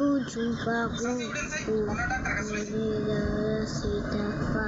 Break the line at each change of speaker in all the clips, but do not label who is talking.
jumpaku sitafa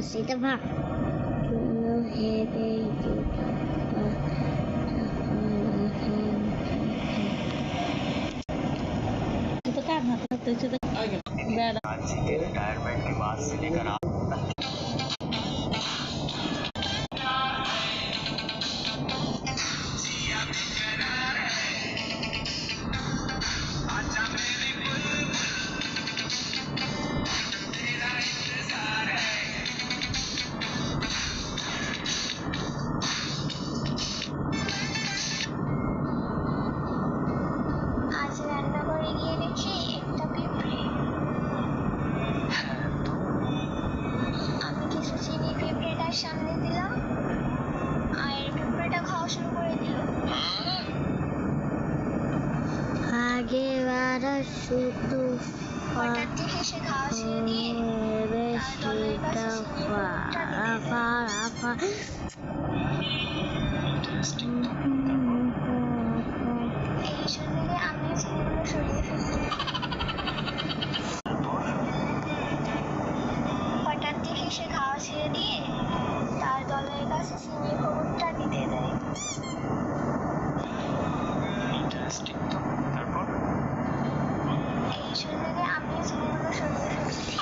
Sitafa
आज के retirement के बाद से लेकर
সামনে দিলাম আর পিঁপড়েটা খাওয়া শুরু করে দিল।
আগে বারা শুধু
হঠাৎ থেকে সে খাওয়া ছেড়ে দিয়ে এই শুনলে আমিও ছেলেগুলো সরিয়ে ফেলছি। হঠাৎ থেকে সে খাওয়া ছেড়ে দিয়ে তার দলের কাছে চিনির খবরটা দিতে দেয়। এই শুনলে আমিও ছেলেগুলো সরিয়ে ফেলছি।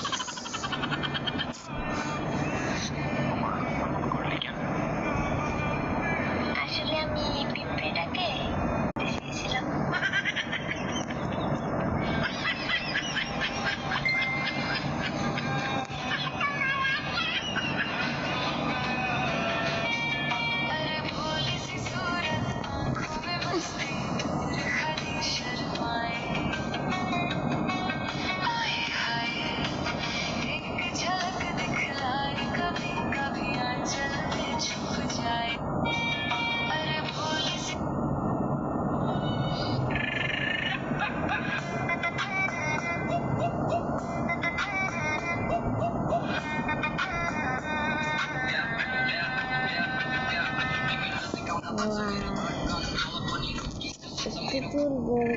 আসলে আমি পিঁপড়েটাকে দেখেছিলাম।
Wow. Itu pun